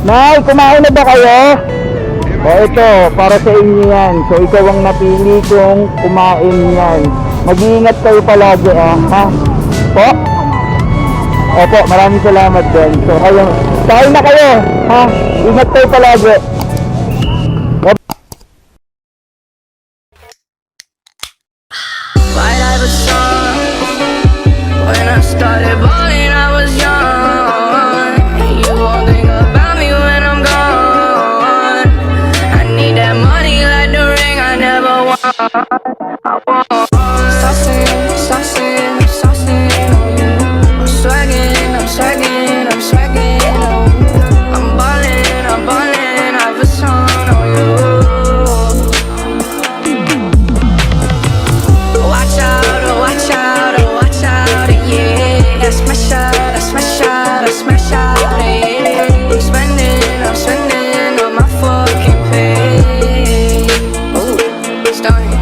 Nay, kumain na ba kayo? O ito, para sa inyo yan. So ikaw ang napili kong kumain yan. Mag-iingat kayo palagi ha? Po? Opo, maraming salamat din. So kayo, kain na kayo ha? Ingat kayo palagi. White Iver song. When I started balling, I was young. You won't think about me when I'm gone. I need that money like the ring I never won. I want saucing, saucing, saucing on you. I'm swagging, I'm swagging, I'm swagging on you. I'm balling, Iver song on you. Watch out, oh watch out, oh watch out, yeah. I smash out, I smash out, I smash out, yeah. I'm spending on my fucking pay. Ooh, stunning.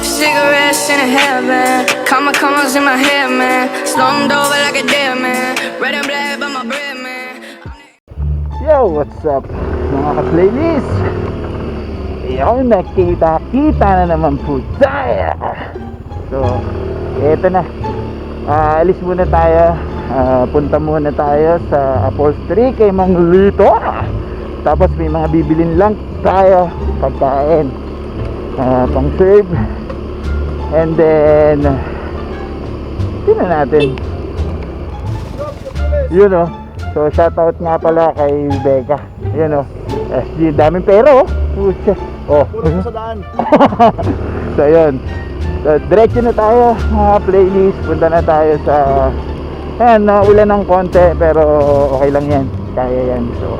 Cigarettes in a heaven, commas in my head, man. Slummed over like a dead man. Red and black by my bread, man. Yo, what's up mga ka-playlist? Yo, nakita na naman po tayo. So, eto na. Alis muna tayo. Punta muna tayo sa upholstery kay Mang Lito. Tapos may mga bibilin lang tayo pagkain, pang serve. And then tingnan natin. Yun o. So shoutout nga pala kay Becca. Yun o. SG, daming pera o. Pucha. Oh. Puro sa daan. So yun. So, diretso na tayo mga playlist. Punta na tayo sa ayan, naulan ng konti pero okay lang yan. Kaya yan. So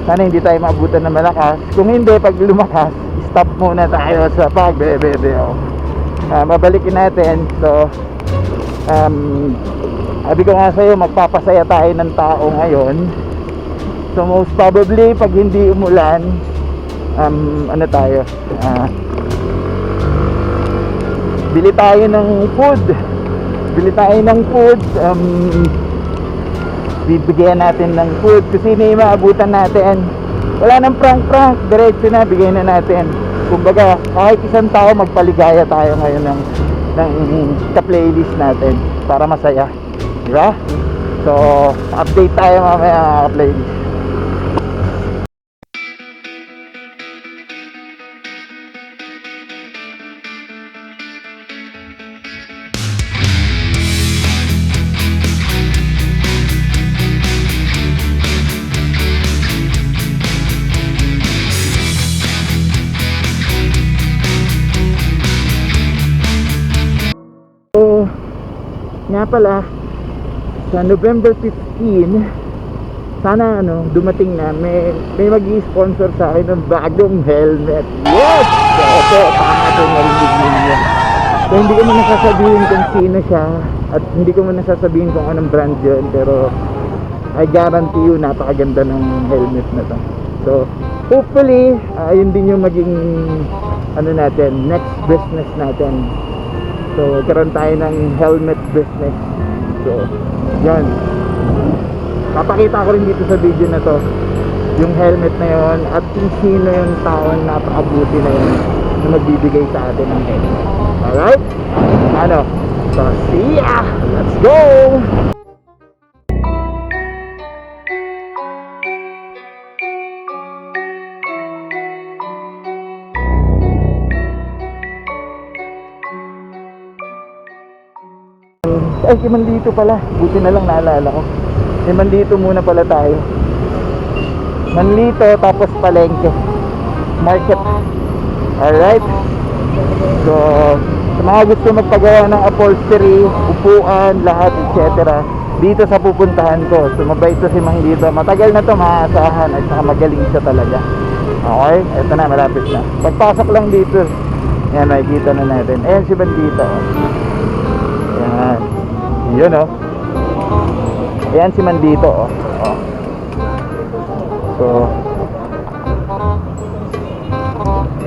sana hindi tayo maabutan ng malakas. Kung hindi, pag lumakas, stop muna tayo sa pagbebebe. Mabalikin natin. So sabi ko nga sa'yo, magpapasaya tayo ng tao ngayon. So most probably pag hindi umulan, ano tayo, bili tayo ng food. Bibigyan natin ng food kasi may maabutan natin. Wala nang prank, diretso na, bigyan na natin. Kumbaga kahit isang tao, magpaligaya tayo ngayon ng ka-playlist natin para masaya, di ba? So update tayo mamaya mga ka-playlist. Nga pala, sa November 15, sana dumating na, may mag-i-sponsor sa akin ng bagong helmet. Yes! So, tama ito, narinig ninyo. So hindi ko man nasasabihin kung sino siya at hindi ko man nasasabihin kung anong brand yun, pero I guarantee you, napakaganda ng helmet na to. So hopefully, yun din yung maging natin, next business natin. So karoon tayo ng helmet business. So yan, papakita ko rin dito sa video na to yung helmet na yon at kung sino yung taong napakabuti na yun na magbibigay sa atin ng helmet. Alright? So see ya! Let's go! Ay, si Mandito pala. Buti na lang naalala ko. Si Mandito muna pala tayo. Mandito tapos Palengke Market. Alright. So sa mga gusto magpagawa ng upholstery, upuan, lahat, etc., dito sa pupuntahan ko. So mabait to si Mandito. Matagal na to, maaasahan at saka magaling siya talaga. Okay, eto na, malapit na. Pagpasok lang dito, yan, makikita na natin. Ayan si Mandito. Yan. Yun o. Ayan si Mandito o. So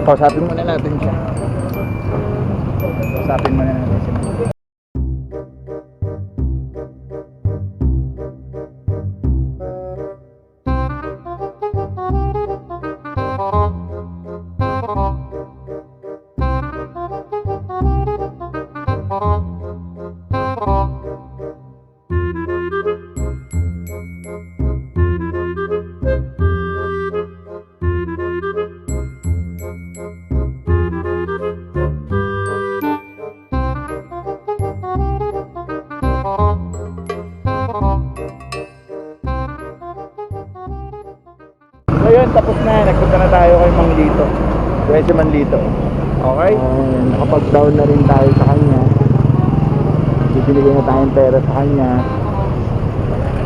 kausapin muna natin siya. Kausapin muna natin si Mandito. yun, tapos na. Nagpunta na tayo kay Mang Lito. Kaya si Mang Lito. Okay? Nakapag-down na rin tayo sa kanya. Binigay na tayong pera sa kanya.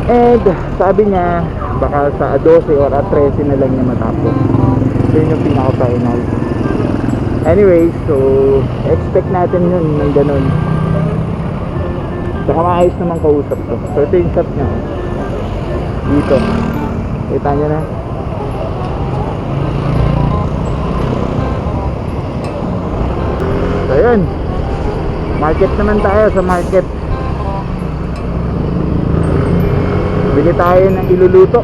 And sabi niya, baka sa 12 or 13 na lang niya matapos. Yun yung pinaka-final. Anyway, so expect natin yun ng ganun. Saka maayos naman kausap to. So ito yung shop niya. Dito. Kita niyo na. So yun. Market naman tayo sa market. Bili tayo ng iluluto.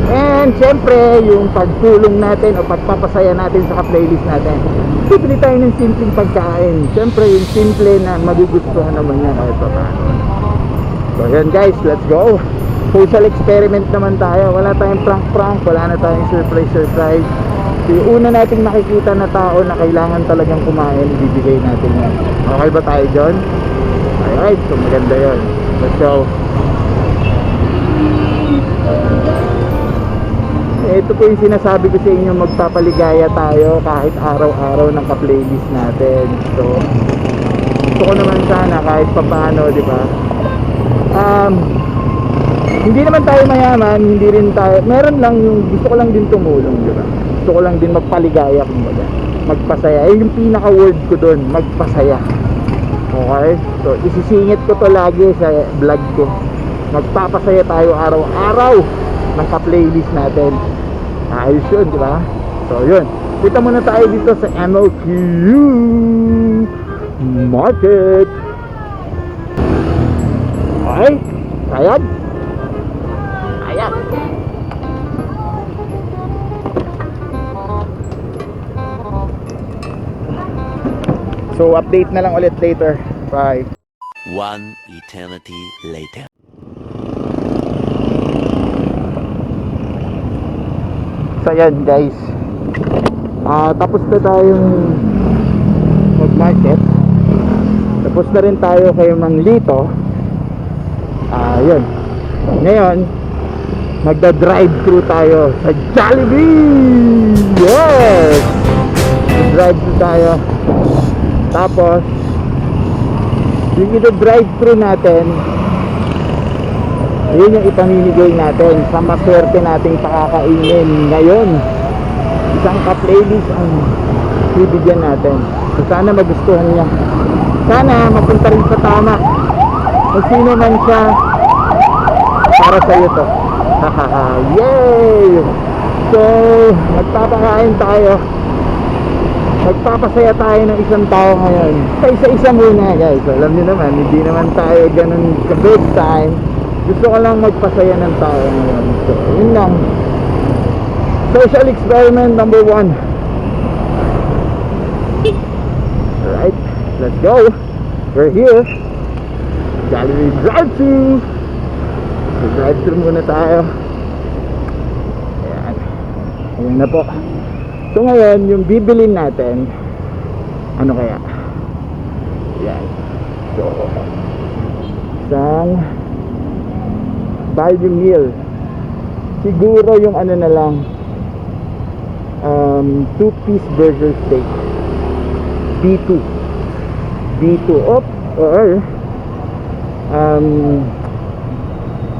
And syempre, yung pagtulong natin o pagpapasaya natin sa playlist natin, bili tayo ng simpleng pagkain. Syempre, yung simple na magugustuhan naman niya kahit pa paano. So yun guys, let's go. Social experiment naman tayo. Wala tayong prank-prank, wala na tayong surprise-surprise. Yung una nating nakikita na tao na kailangan talagang kumain, bibigay natin yan. Okay ba tayo dyan? Alright, so maganda yun. Let's go. Ito po yung sinasabi ko sa inyo, magpapaligaya tayo kahit araw-araw ng ka-playlist natin. So gusto ko naman sana kahit papaano, di ba? Hindi naman tayo mayaman, hindi rin tayo, meron lang yung gusto ko lang din tumulong, di ba? Gusto ko lang din magpaligaya, kumbaga magpasaya. Yung pinaka-word ko doon, magpasaya. Okay? So isisingit ko to lagi sa vlog ko. Magpapasaya tayo araw-araw ng ka-playlist natin. Ayos yun, di ba? So yun, kita muna tayo dito sa MLQ Market. Okay, sayad. Ayan. So update na lang ulit later. Bye. One eternity later. So yan guys, tapos na tayong mag-market. Tapos na rin tayo kay Mang Lito. Yun. Ngayon magda-drive-thru tayo sa Jollibee. Yes! Drive-thru tayo. Tapos yung ito-drive-thru natin, yun yung ipamimigay natin sa maswerte nating pakakainin ngayon. Isang ka-playlist ang bibigyan natin. So sana magustuhan niya. Sana mapunta rin sa tama. Kung sino man siya, para sa iyo to. Yay! So magpapakain tayo. Magpapasaya tayo ng isang tao ngayon. Sa isa-isa muna guys. Alam niyo naman, hindi naman tayo ganun ka-big time. Gusto ko lang magpasaya ng tao ngayon. So, yun lang. Social experiment number 1. Alright, let's go. We're here. Jollibee drive-thru. So, drive-thru muna tayo. Ayan. Ayan na po. So, ngayon, yung bibilin natin, ano kaya? Ayan. So, isang value meal. Siguro yung ano na lang, 2-piece burger steak. B2. Or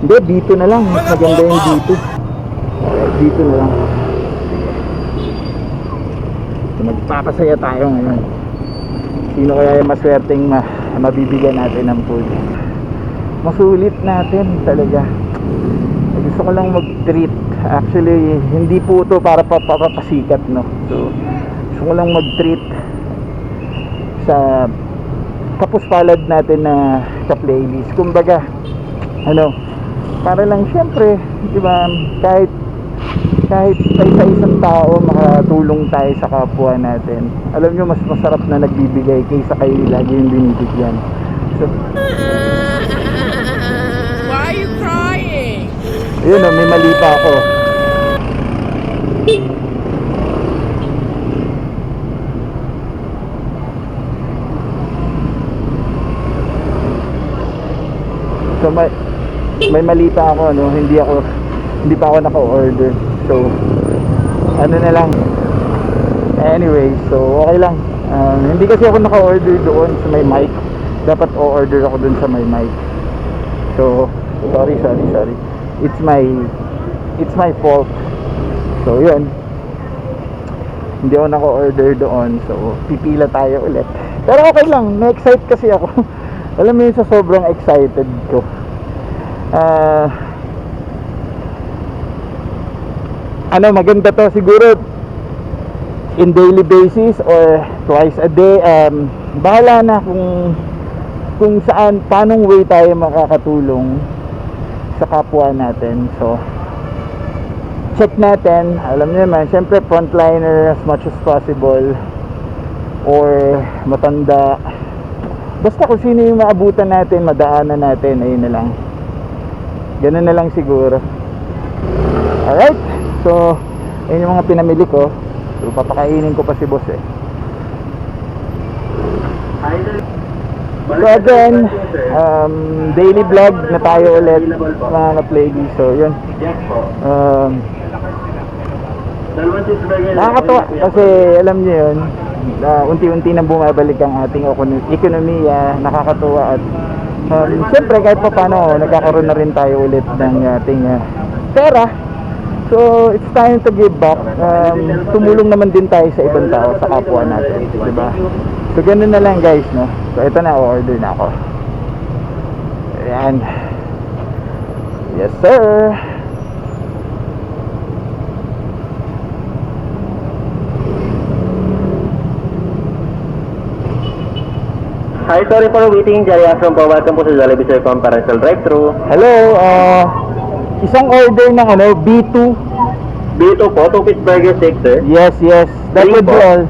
hindi, B2 na lang. Mas maganda yung B2. B2 na lang. So, magpapasaya tayo ngayon. Sino kaya yung maswerteng mabibigyan natin ng food? Masulit natin talaga. Gusto ko lang mag-treat. Actually, hindi po ito para papasikat, no? So, gusto ko lang mag-treat sa kapuspalad natin na ka-playlist. Kumbaga, ano, para lang syempre, di ba, kahit sa isang tao makatulong tayo sa kapwa natin. Alam nyo, mas masarap na nagbibigay kaysa kayo lagi yung binibigyan. So, Why are you crying? yun o, may mali pa ako. So may mali pa ako, no? Hindi pa ako naka-order. So ano na lang. Anyway, so okay lang. Hindi kasi ako naka-order doon sa may mic. Dapat o-order ako doon sa may mic. So sorry. It's my fault. So yun, hindi ako naka-order doon. So pipila tayo ulit. Pero okay lang, na-excite kasi ako. Alam mo yun, sa sobrang excited ko. Maganda to siguro in daily basis or twice a day. Bahala na kung saan, paanong way tayo makakatulong sa kapwa natin. So check natin. Alam niyo naman, syempre frontliner as much as possible, or matanda, basta kung sino yung maabutan natin, madaanan natin, ayun na lang, ganun na lang siguro. Alright, so ayun yung mga pinamili ko. So papakainin ko pa si boss eh. So again, daily vlog na tayo ulit mga ka-playlist. So yun, nakakatuwa kasi alam niyo yun, unti-unti nang bumabalik ang ating ekonomiya. Nakakatuwa at siyempre kahit pa paano nagkakaroon na rin tayo ulit ng ating pera. So it's time to give back. Tumulong naman din tayo sa ibang tao, sa kapwa natin, diba? So ganun na lang guys, no? So ito na, order na ako. Ayan. Yes sir. Hi, sorry for waiting. Jerry Astron po. Welcome po sa Jollibee Sir Comparential Drive-Thru. Hello, isang order ng B2. B2 po, 2-piece burger steak, sir. Yes, that Three would be po. all.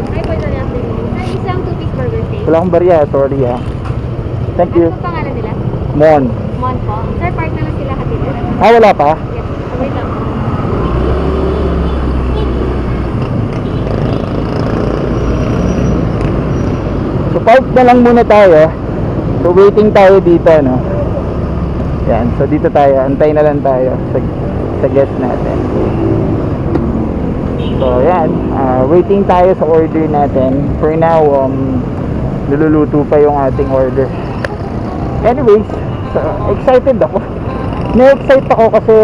Hi po, Johnny Afternoon. Sir, isang 2-piece burger steak. Wala akong barya, sorry ha. Thank you. Ano po pangalan nila? Mon. Mon po. Sir, part na lang sila hatid. Wala pa? Yes. Wait lang. So park na lang muna tayo. So waiting tayo dito, no? Yan, so dito tayo, antay na lang tayo sa guest natin. So yan, waiting tayo sa order natin. For now, niluluto pa yung ating order. Anyways, so excited ako. Na-excite ako kasi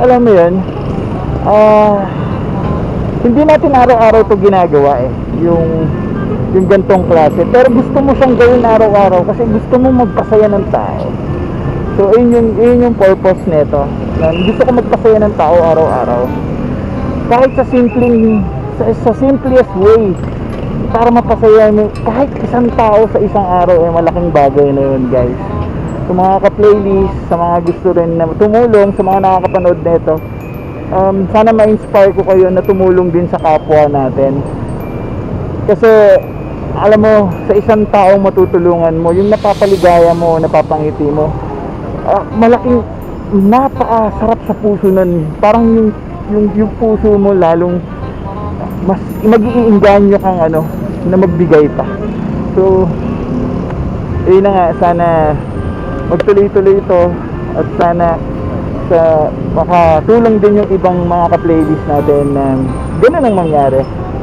alam mo yun, hindi natin araw-araw to ginagawa eh, yung gantong klase, pero gusto mo siyang gawin araw-araw kasi gusto mo magpasaya ng tao. So yun yung purpose nito, na gusto ko magpasaya ng tao araw-araw, kahit sa simplest way, para mapasaya mo kahit isang tao sa isang araw. Malaking bagay na yun guys. Sa mga ka-playlist, sa mga gusto rin na tumulong, sa mga nakakapanood nito, sana ma-inspire ko kayo na tumulong din sa kapwa natin. Kasi alam mo, sa isang taong matutulungan mo, yung napapaligaya mo, napapangiti mo, malaking napakasarap sa puso nun. Parang yung puso mo lalong mas mag-iinganyo kang na magbigay pa. So yun na nga, sana magtuloy-tuloy ito at sana makatulong din yung ibang mga ka-playlist natin na ganun ang mangyari,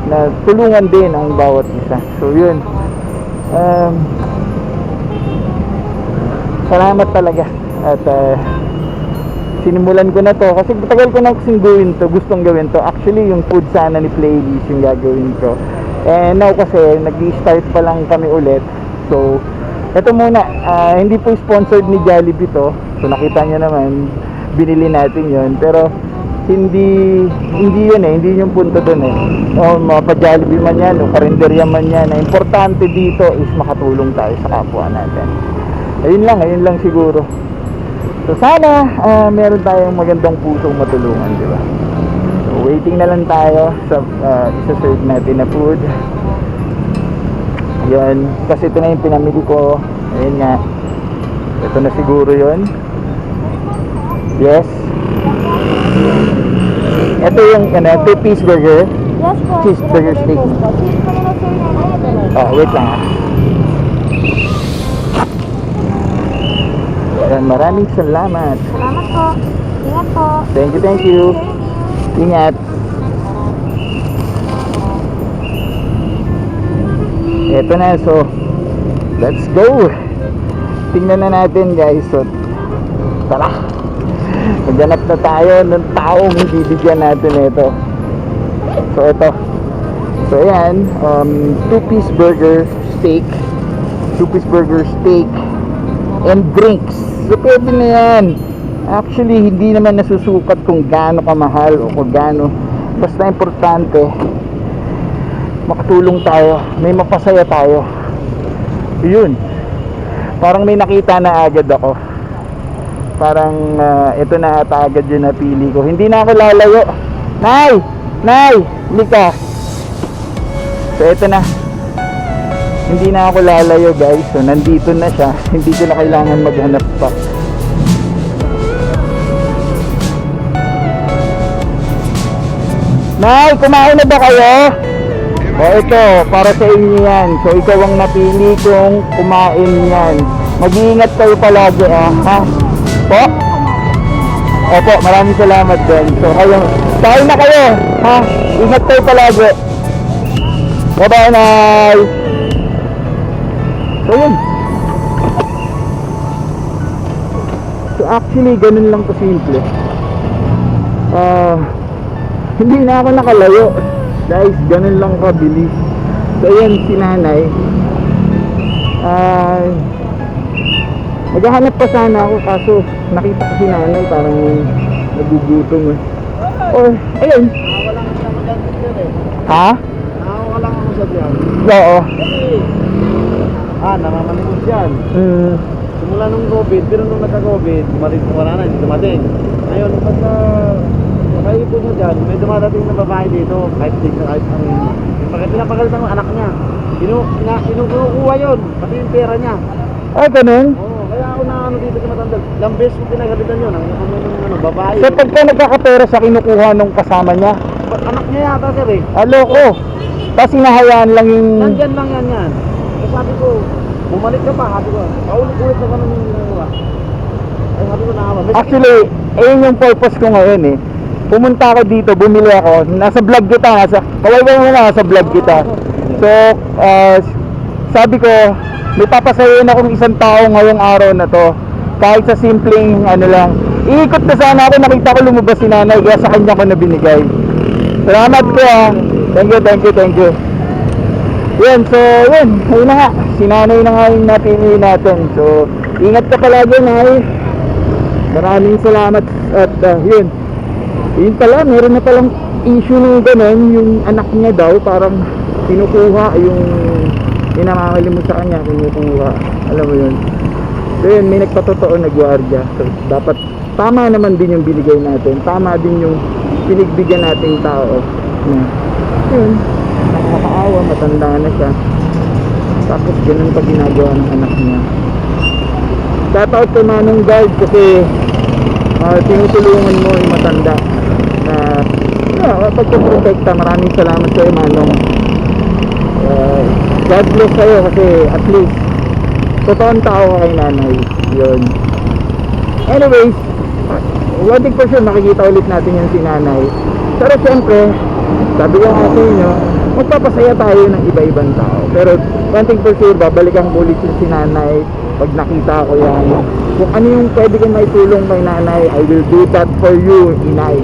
na tulungan din ang bawat isa. So yun, salamat talaga at sinimulan ko na to kasi tagal ko na kasing gustong gawin to. Actually yung food sana ni playlist yung gagawin ko, and now kasi nag-i-start pa lang kami ulit. So ito muna, hindi po sponsored ni Jollibee to. So nakita nyo naman, binili natin yon, pero hindi yun hindi yung punto dun o mapa-Jollibee man yan o karinderya man yan. Na importante dito is makatulong tayo sa kapwa natin. Ayun lang siguro. So sana meron tayong magandang pusong matulungan, di ba? So waiting na lang tayo sa isa-serve natin na food. Yan, kasi ito na yung pinamili ko. Ayun nga, ito na siguro yun. Yes, ito yung 2-piece burger. Yes po. Cheeseburger steak. Cheese pa naman sir na. Oh, wait lang. Ayan, maraming salamat. Salamat po. Ingat po. Thank you. Ingat. Eto na, so let's go. Tingnan na natin guys. So tara, maghanap na tayo ng taong bibigyan natin ito. So ito, so ayan, 2-piece burger steak and drinks. So pwede na yan. Actually hindi naman nasusukat kung gaano kamahal o kung gaano, basta importante makatulong tayo, may mapasaya tayo. Yun, parang may nakita na agad ako. Parang ito na ata agad yung napili ko. Hindi na ako lalayo. Nay, lika. So ito na, hindi na ako lalayo guys. So nandito na siya. Hindi ko na kailangan maghanap pa. Nay, kumain na ba kayo? O ito, para sa inyo yan. So ikaw ang napili kong kumain yan. Mag-iingat kayo palagi ha? Po? Opo, maraming salamat din. So kayo, kain na kayo ha? Ingat kayo palagi. Bye-bye, Nay. So yun. So actually, ganun lang kasimple. Hindi na ako nakalayo. Guys, ganun lang kabilis. So yan si nanay. Maghahanap pa sana ako kaso nakita ko si nanay parang nagugutom eh. Or, ayun. Ha? Nakawa lang ako sa diyan. Oo. Namamalimos yan. Mm. Simula nung COVID, pero nung nagka-COVID, wala na, hindi dumating. Ngayon, basta nakaipon niya dyan, may dumadating na babae dito, kahit ano yun. Pinapagalitan ng anak niya. Kinukuha yun, pati yung pera niya. Ah, ganun? Oo, kaya ako na ano dito sa Matandal. Ilang beses ko pinagalitan yun, ang babae. So pagka nagkakapera sa kinukuha nung kasama niya, Anak niya yata sir eh. aloko. Tapos hinahayaan lang yung... Nandyan lang yan. Kaya sabi ko, bumalik ka pa, sabi ko, paulit-ulit na ganun yung ginagawa. Ay sabi ko nakawa. Actually, ayun yung purpose ko ngayon eh. Pumunta ako dito, bumili ako. Nasa vlog kita, kawawa mo na, nasa vlog kita. So, sabi ko, may papasayin akong isang tao ngayong araw na to. Kahit sa simpleng ano lang. Iikot na sana ako, nakita ko lumabas si nanay, kaya sa kanya ko na binigay. Salamat ko ha. Thank you. Yan, so yun, ayun na nga. Si nanay na nga yung napili natin. So, ingat ka palagi, nay. Maraming salamat. At yun. Yun pala, meron na palang issue ng gano'n. Yung anak niya daw, parang kinukuha yung pinamamali mo sa kanya, kinukuha. Alam mo yun. So yun, may nagpatotoo na gwardiya. So, dapat tama naman din yung binigay natin. Tama din yung pinigbigyan nating tao. Yun, nakakaawa, matanda na siya. Tapos ganun pa ginagawa ng anak niya. Shoutout kay Manong Guard kasi tinutulungan mo yung matanda na pagpuprotekta. Maraming salamat sa'yo, Manong. God bless sa'yo kasi at least totoong tao ka kay nanay. Yun. Anyways, one thing for sure, makikita ulit natin yung si nanay. Pero siyempre, sabi ko nga sa inyo, magpapasaya tayo ng iba-ibang tao. Pero one thing for sure, babalikan ko ulit yung si nanay pag nakita ko yan. Kung ano yung pwede kong maitulong kay nanay, I will do that for you, inay.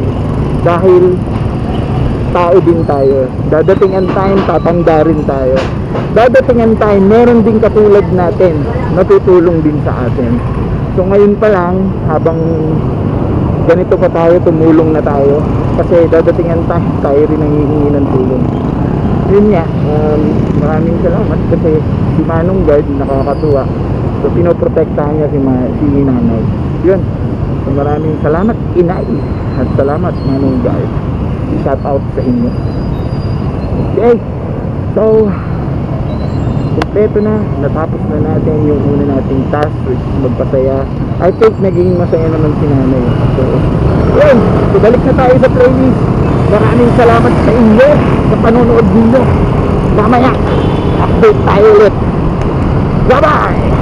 Dahil tao din tayo. Dadating ang time, tatanda rin tayo. Dadating ang time, meron din katulad natin, natutulong din sa atin. So ngayon pa lang, habang ganito pa tayo, tumulong na tayo. Kasi dadating ang time, tayo rin ang hihingi ng tulong. Yun nga, maraming salamat kasi si Manong Guard nakakatuwa. So pinoprotektahan niya si nanay. Yun. So maraming salamat, inay. At salamat, Manong Guard. Shout out sa inyo. Okay. So kompleto na, natapos na natin yung una nating task, which is magpasaya. I think naging masaya naman si nanay. So yun, so balik na tayo sa playlist. Maraming salamat sa inyo sa panonood ninyo. Mamaya update tayo ulit. Bye bye.